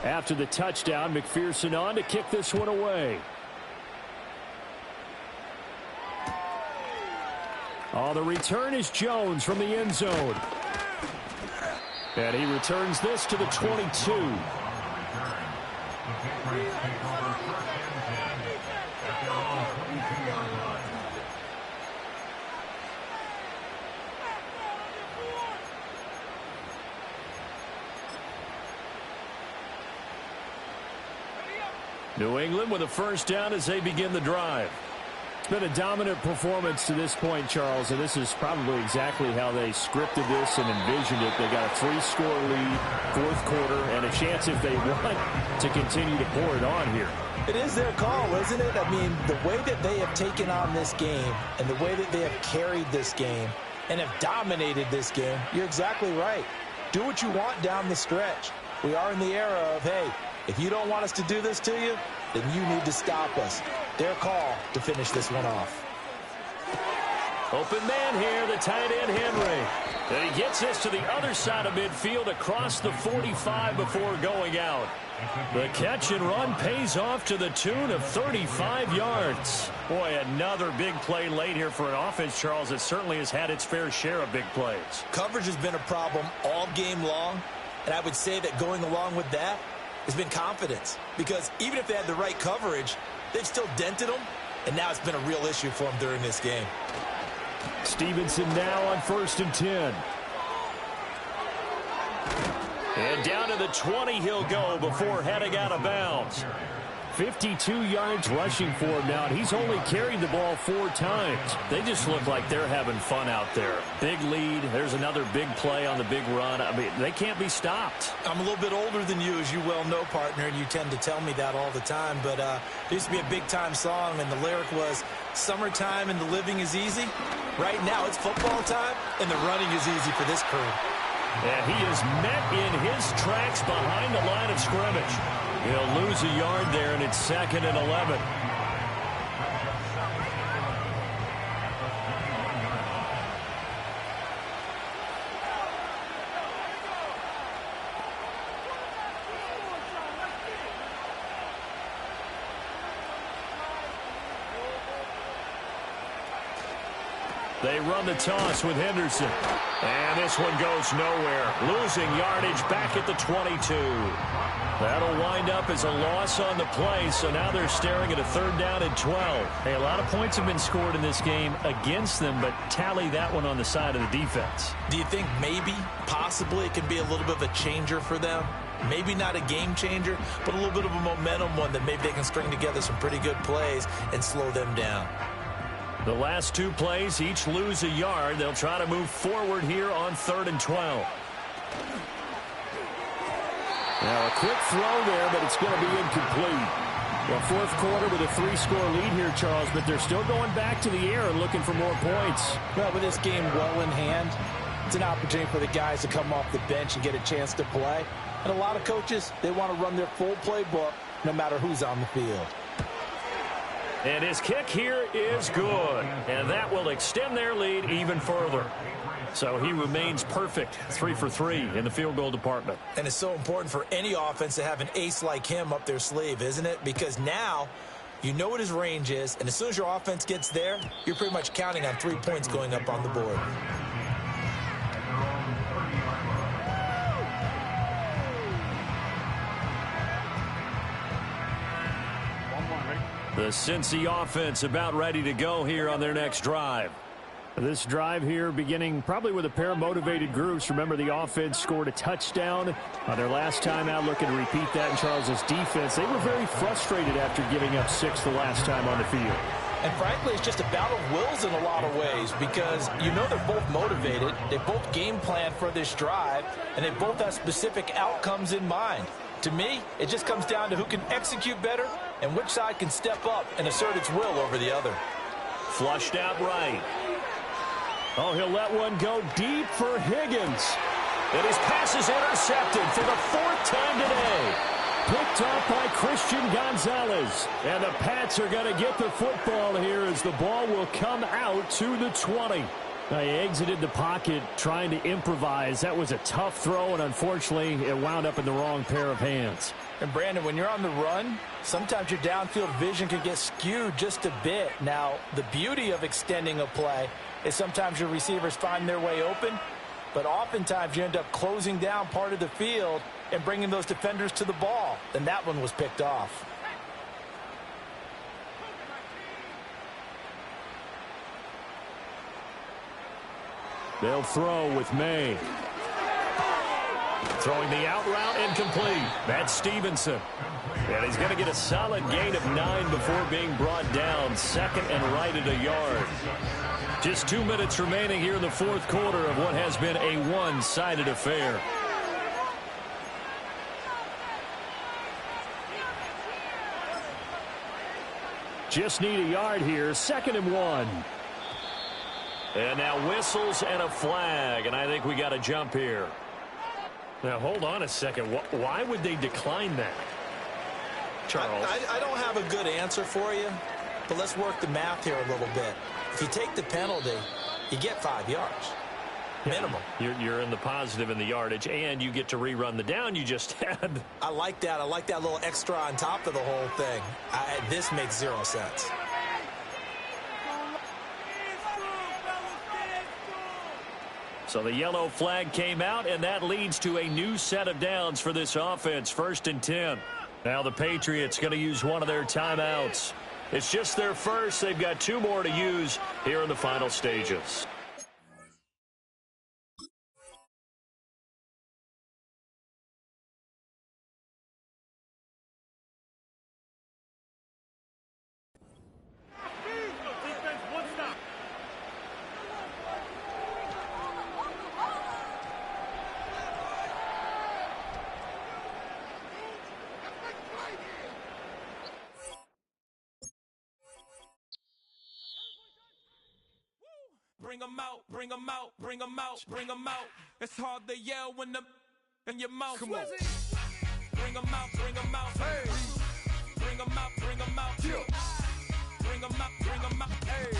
After the touchdown, McPherson on to kick this one away. Oh, the return is Jones from the end zone. And he returns this to the 22. New England with a first down as they begin the drive. It's been a dominant performance to this point, Charles, and this is probably exactly how they scripted this and envisioned it. They got a 3-score lead, 4th quarter, and a chance if they want to continue to pour it on here. It is their call, isn't it? I mean, the way that they have taken on this game and the way that they have carried this game and have dominated this game, you're exactly right. Do what you want down the stretch. We are in the era of, hey, if you don't want us to do this to you, then you need to stop us. Their call to finish this one off. Open man here, the tight end Henry. And he gets this to the other side of midfield across the 45 before going out. The catch and run pays off to the tune of 35 yards. Boy, another big play late here for an offense, Charles, that certainly has had its fair share of big plays. Coverage has been a problem all game long, and I would say that going along with that has been confidence. Because even if they had the right coverage, they've still dented them, and now it's been a real issue for them during this game. Stevenson now on 1st and 10. And down to the 20 he'll go before heading out of bounds. 52 yards rushing for him now, and he's only carried the ball 4 times. They just look like they're having fun out there. Big lead. There's another big play on the big run. I mean, they can't be stopped. I'm a little bit older than you, as you well know, partner, and you tend to tell me that all the time. But there used to be a big-time song, and the lyric was, "Summertime and the living is easy." Right now, it's football time, and the running is easy for this crew. And he is met in his tracks behind the line of scrimmage. He'll lose a yard there, and it's 2nd and 11. They run the toss with Henderson. And this one goes nowhere. Losing yardage back at the 22. That'll wind up as a loss on the play, so now they're staring at a 3rd down and 12. Hey, a lot of points have been scored in this game against them, but tally that one on the side of the defense. Do you think maybe, possibly, it can be a little bit of a changer for them? Maybe not a game changer, but a little bit of a momentum one that maybe they can string together some pretty good plays and slow them down. The last 2 plays each lose a yard. They'll try to move forward here on 3rd and 12. Now a quick throw there, but it's going to be incomplete. Well, 4th quarter with a 3-score lead here, Charles, but they're still going back to the air and looking for more points. Well, with this game well in hand, it's an opportunity for the guys to come off the bench and get a chance to play. And a lot of coaches, they want to run their full playbook no matter who's on the field. And his kick here is good. And that will extend their lead even further. So he remains perfect, 3 for 3 in the field goal department. And it's so important for any offense to have an ace like him up their sleeve, isn't it? Because now you know what his range is, and as soon as your offense gets there, you're pretty much counting on 3 points going up on the board. The Cincy offense about ready to go here on their next drive. This drive here beginning probably with a pair of motivated groups. Remember, the offense scored a touchdown on their last time out, looking to repeat that in Charles's defense. They were very frustrated after giving up 6 the last time on the field. And frankly, it's just a battle of wills in a lot of ways because you know they're both motivated. They both game plan for this drive, and they both have specific outcomes in mind. To me, it just comes down to who can execute better and which side can step up and assert its will over the other. Flushed out right. Oh, he'll let one go deep for Higgins. And his pass is intercepted for the 4th time today. Picked off by Christian Gonzalez. And the Pats are going to get the football here as the ball will come out to the 20. He exited the pocket trying to improvise. That was a tough throw, and unfortunately, it wound up in the wrong pair of hands. And, Brandon, when you're on the run, sometimes your downfield vision can get skewed just a bit. Now, the beauty of extending a play is sometimes your receivers find their way open, but oftentimes you end up closing down part of the field and bringing those defenders to the ball. And that one was picked off. They'll throw with May. Throwing the out route incomplete. That's Stevenson. And he's going to get a solid gain of 9 before being brought down. 2nd and right at a yard. Just 2 minutes remaining here in the 4th quarter of what has been a one-sided affair. Just need a yard here. 2nd and 1. And now whistles and a flag, and I think we got a jump here. Now, hold on a second. Why would they decline that, Charles? I don't have a good answer for you, but let's work the math here a little bit. If you take the penalty, you get 5 yards. Minimum. You're in the positive in the yardage, and you get to rerun the down you just had. I like that. I like that little extra on top of the whole thing. This makes 0 sense. So the yellow flag came out, and that leads to a new set of downs for this offense. 1st and 10. Now the Patriots going to use one of their timeouts. It's just their first. They've got 2 more to use here in the final stages. bring 'em out, bring 'em out, bring 'em out, bring 'em out. It's hard to yell when the in your mouth. Come on. Bring 'em out, bring 'em out. Hey. Bring 'em out, bring 'em out. Yeah. Bring 'em out, bring 'em out. Hey.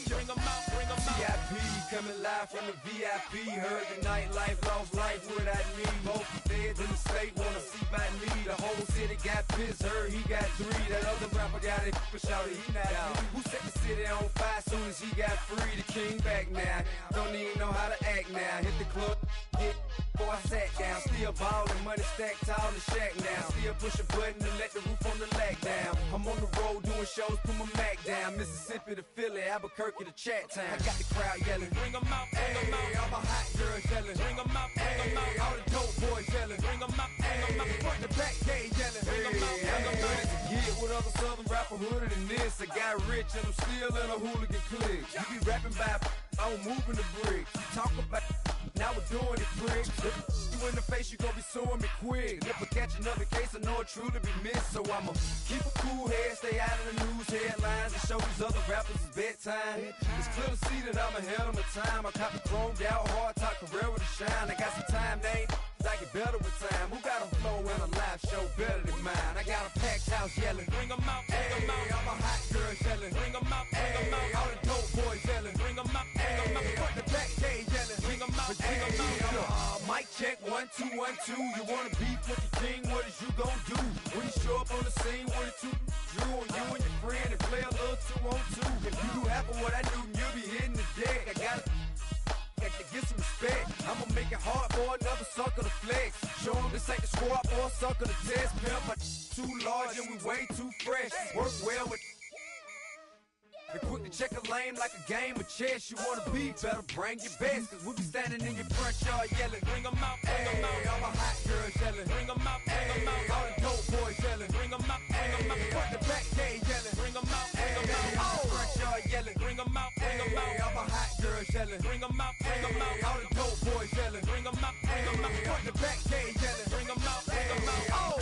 Bring 'em out, bring 'em out. VIP coming live from the VIP. Heard the nightlife, lost life without me. Most feds in the state wanna see by me. The whole city got pissed, heard he got 3. That other rapper got it, but shouted he not out. Who set the city on fire soon as he got free? The king back now, don't even know how to act now. Hit the club, get before I sat down. Still ballin', money stacked tall in the shack now. Still push a button to let the roof on the lag down. I'm on the road doing shows, put my Mac down. Mississippi to Philly, Albuquerque to Chat Town. I got the crowd yelling, bring 'em out, bring 'em out. All my hot girls yelling, bring 'em out, bring 'em out. All the dope boys yelling, bring 'em out, bring 'em out. Front the back gate yelling, bring 'em out, bring 'em out. To get with other southern rapper hooded than this. I got rich and I'm still in a hooligan clique. You be rapping by, I'm moving the bricks. You talk about, now we're doing it quick. If you in the face, you gon' be suing me quick. If I catch another case, I know it truly be missed. So I'ma keep a cool head, stay out of the news headlines, and show these other rappers it's bedtime. It's clear to see that I'm ahead of my time. I caught the chromed out, hard top Carrera to shine. I got some time, they ain't I get better with time. Who got a flow and a live show better than mine? I got a packed house yelling, bring 'em out, bring 'em out. All my hot girls yelling, bring 'em out, bring 'em out. All the dope boys yelling, bring 'em out, bring 'em out. Front the back gate yelling, bring 'em out, bring 'em out. Mic check, 1 2 1 2. You wanna beef with the king? What is you gon' do when you show up on the scene? 1 or 2 drew on you and your friend and play a little 2 on 2. If you do half of what I do, you'll be hitting the deck. I gotta get some respect. I'ma make it hard for another sucker to flex. Show 'em this ain't the squad or a sucker to test. Pimp, but too large and we way too fresh. Work well with and quick to check a lane like a game of chess. You wanna be better, bring your best. Cause we'll be standing in your front yard yelling, bring 'em out, bring 'em out. All my hot girls yelling, bring 'em out, bring 'em out. All the dope boys yelling, bring 'em out, bring 'em out. Front the back gate yelling, bring 'em out, bring 'em out. All the front yard yelling, bring 'em out, bring 'em out. All my hot girls yelling, bring 'em out, bring 'em out. All the dope boys yelling, bring 'em out, bring 'em out. Front the back gate yelling, bring 'em out, bring 'em out. Oh!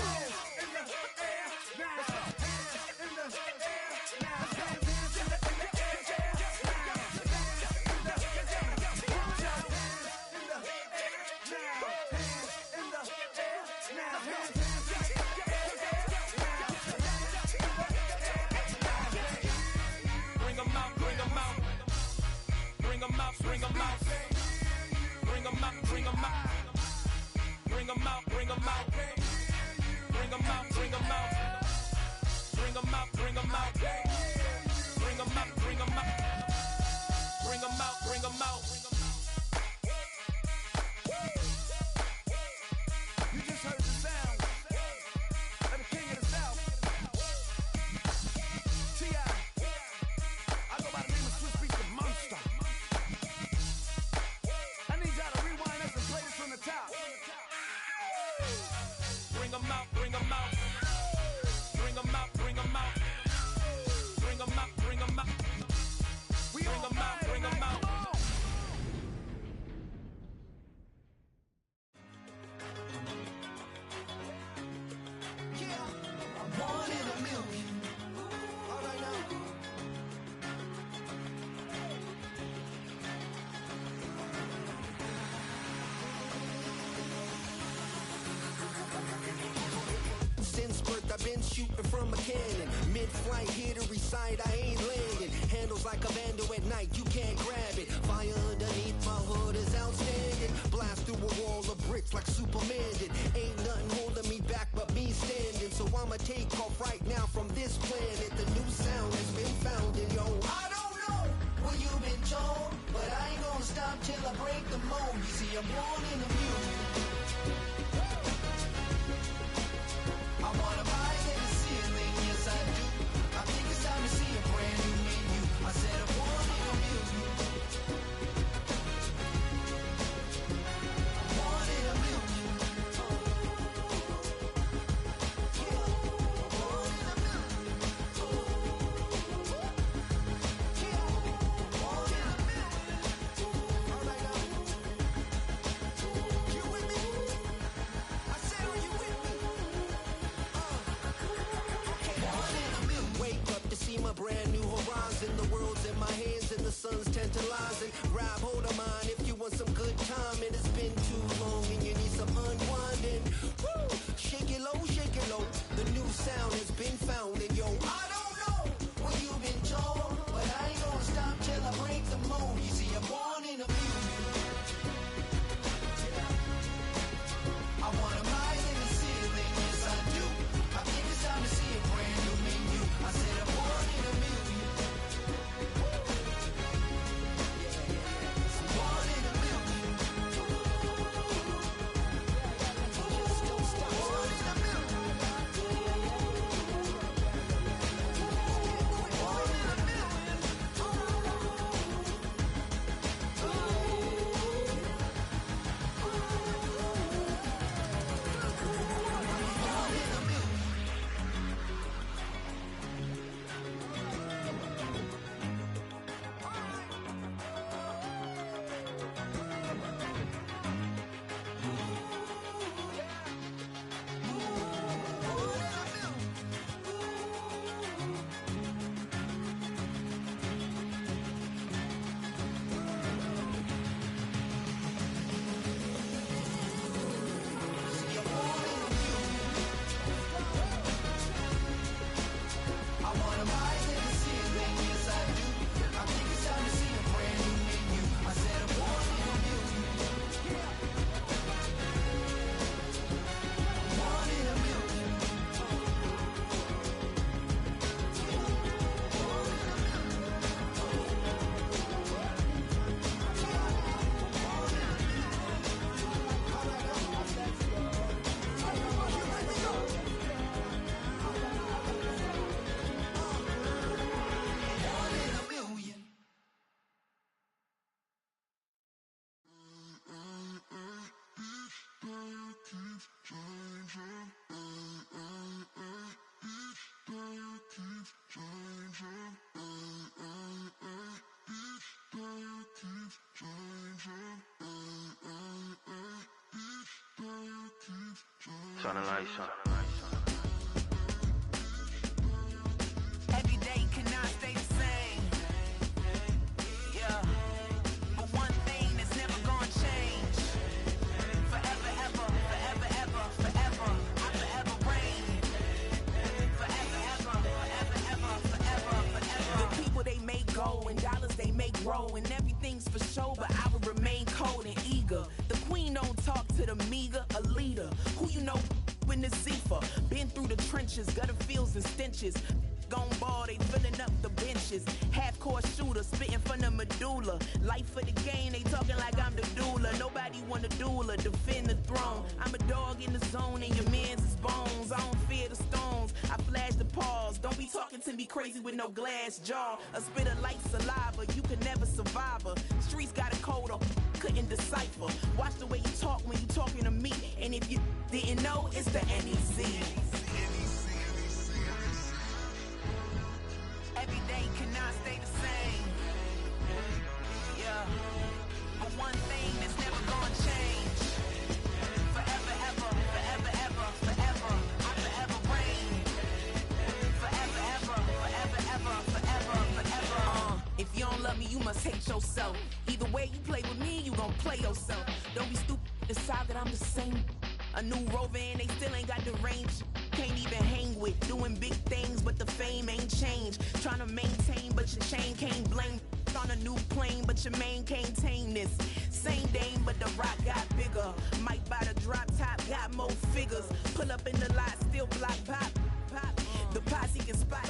Bring 'em out, bring 'em out. Bring 'em out, bring 'em out. Bring 'em out, bring 'em out. Bring 'em out, bring 'em out. Bring 'em out, bring 'em out. Bring 'em out, bring 'em out. Bring 'em out, bring 'em out. You just heard the sound of the king of the South. T.I. I go by the name of Swiss Beats the Monster. I need y'all to rewind us and play this from the top. Bring 'em out, bring 'em out. Bring 'em out, bring 'em out. Bring 'em out, bring 'em out. Bring 'em out, bring 'em out. One in a million. All right now. Since birth I've been shooting from a cannon. Mid-flight here to recite, I ain't landing. Handles like a vandal at night, you can't grab it. Fire underneath my hood is outstanding. Blast through a wall of bricks like Superman did. Ain't nothing holding me back but me standing. So I'ma take off right now from this planet. The new sound has been founded, yo. I don't know what you've been told, but I ain't gonna stop till I break the mold. You see, I'm born in the music. I wanna rise in the ceiling, yes I do. I think it's time to see a brand new menu. I said I'm born in the music. I'm born in a million. Born in a million. Turn the lights on. Every day cannot stay the same. Yeah. But one thing that's never gonna change. Forever, ever, forever, ever, forever. I forever reign. Forever, ever, forever, ever, forever, forever. The people they make go and dollars they make grow and everything's for show, but I will remain cold and eager. The queen don't talk to the meager, a leader. Who you know in the Zephyr? Been through the trenches, gutter fields and stenches. Gone ball, they filling up the benches. Half-court shooter, spitting from the medulla. Life for the game, they talking like I'm the doula. Nobody want a doula, defend the throne. I'm a dog in the zone and your man's is bones. I don't fear the stones, I flash the paws. Don't be talking to me crazy with no glass jaw. A spit of light saliva, you can never survive her. Streets got a code up, couldn't decipher. Watch the way you talk when you talking to me. And if you didn't know, it's the NEC. Every day cannot stay the same. Yeah. But one thing that's never gonna change. Forever, ever, forever, ever, forever. I forever reign. Forever, ever, forever, ever, forever, forever. If you don't love me, you must hate yourself. Either way you play with me, you gon' play yourself. Don't be stupid, decide that I'm the same. A new rover and they still ain't got the range. Can't even hang with, doing big things, but the fame ain't changed. Trying to maintain, but your chain can't blame. On a new plane, but your main can't tame this. Same dame, but the rock got bigger. Might buy the drop top, got more figures. Pull up in the lot, still block pop, pop. The posse can spot.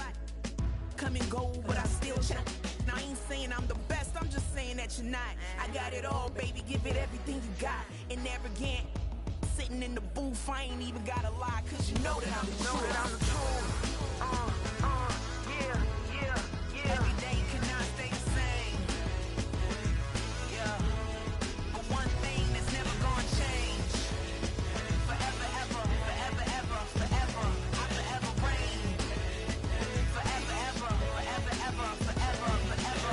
Come and go, but I still check. Now I ain't saying I'm the best, I'm just saying that you're not. I got it all, baby, give it everything you got. And arrogant. Sitting in the booth, I ain't even gotta lie, cause you know that I'm the truth. Yeah, yeah, yeah. Every day cannot stay the same. Yeah. But one thing that's never gonna change. Forever, ever, forever, ever, forever. I forever reign. Forever, ever, forever, ever, forever, forever.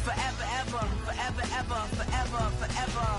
Forever, ever, forever, ever, forever, forever.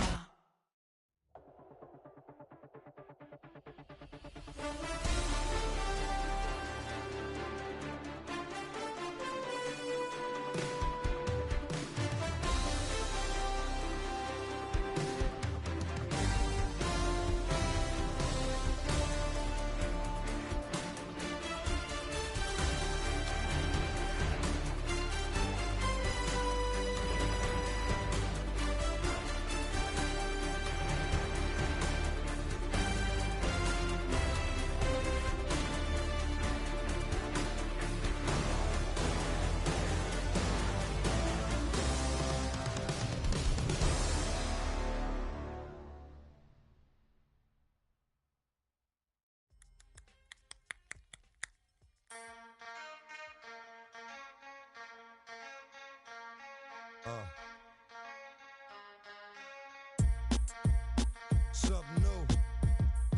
Something new.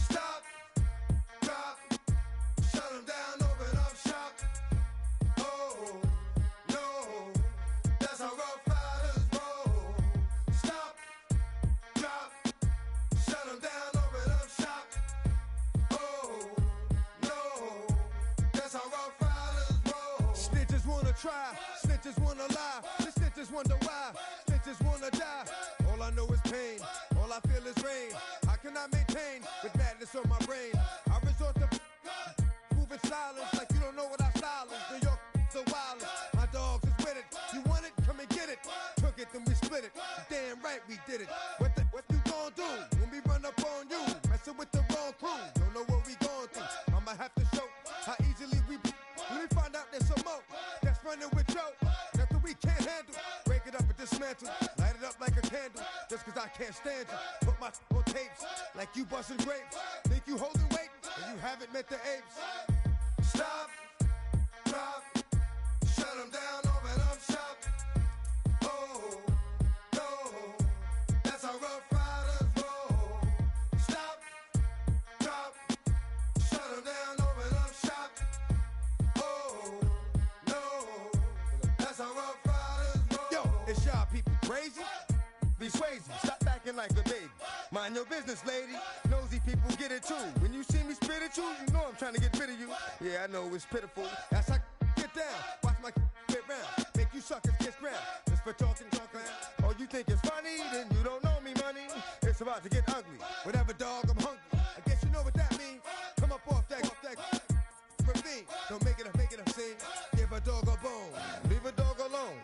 Stop, drop, shut them down, open up shop. Oh, no, that's how rough riders roll. Stop, drop, shut them down, open up shop. Oh, no, that's how rough riders roll. Snitches wanna try, snitches wanna lie, the snitches wonder why, snitches wanna die. All I know is pain, all I feel is rain. How can I maintain with madness on my brain? I resort to moving silence like you don't know what I style is. New York, the wildest. My dogs is with it. You want it? Come and get it. Took it, then we split it. Damn right we did it. What you gon' do when we run up on you? Messing with the wrong crew. Don't know what we gon' through. I'ma have to show how easily we find out there's some more that's running with Joe. Nothing we can't handle. Break it up and dismantle. Light it up like a candle. Just cause I can't stand you. Put my on tapes like you busting grapes. Think you holding weight and you haven't met the apes. Stop, drop, shut them down, open up shop. Oh, no, that's how Rough Riders roll. Stop, drop, shut them down, open up shop. Oh, no, that's how Rough Riders roll. Yo, it's y'all people crazy? Be Swayze, stop acting like a baby. Mind your business, lady. Nosy people get it too. When you see me spit at you, you know I'm trying to get rid of you. Yeah, I know it's pitiful. That's how get down. Watch my get round. Make you suckers kiss ground. Just for talking. Oh, you think it's funny? Then you don't know me, money. It's about to get ugly. Whatever, dog, I'm hungry. I guess you know what that means. Come up off that ravine. Don't make it a scene. Give a dog a bone. Leave a dog alone.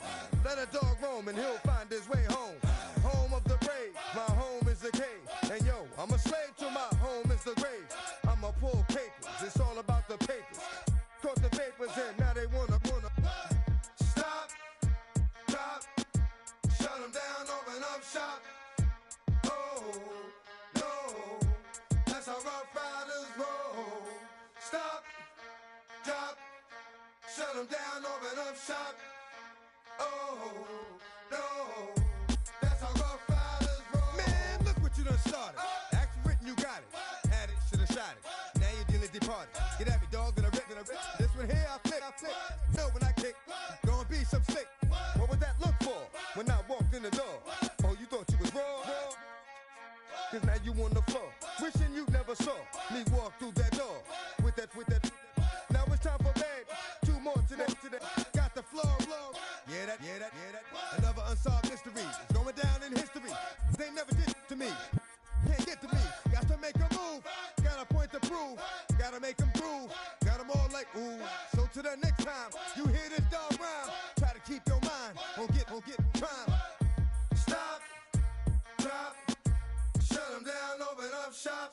Let a dog roam and he'll find his way home. Home of the brave. My home is the cave. And yo, I'm a slave to my home is the grave. I'm a pull papers. It's all about the papers. Caught the papers in, now they wanna stop, drop, shut them down, open up shop. Oh, no, that's how Rough Riders roll. Stop, drop, shut them down, open up shop. Oh, no, that's how Rough Riders roll. Man, look what you done started. Act written, you got it. Had it, shoulda shot it. Now you're dealing departed. Get at me, dog, gonna rip. This one here, I flick. No, when I kick, gonna be some slick. What would that look for when I walked in the door? Oh, you thought you was raw? Cause now you on the floor. Wishing you never saw me walk through that door. With that. Now it's time for bed. Two more today. Got the floor blown. Yeah, that. Another unsolved mystery. It's going down in history. They never did to me. Can't get to me. Got to make a move. Got a point to prove. Gotta make them groove. Got them all like, ooh. So to the next time you hear this dog rhyme, try to keep your mind on get prime. Stop, drop, shut them down, open up shop.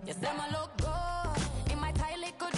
You say my look good.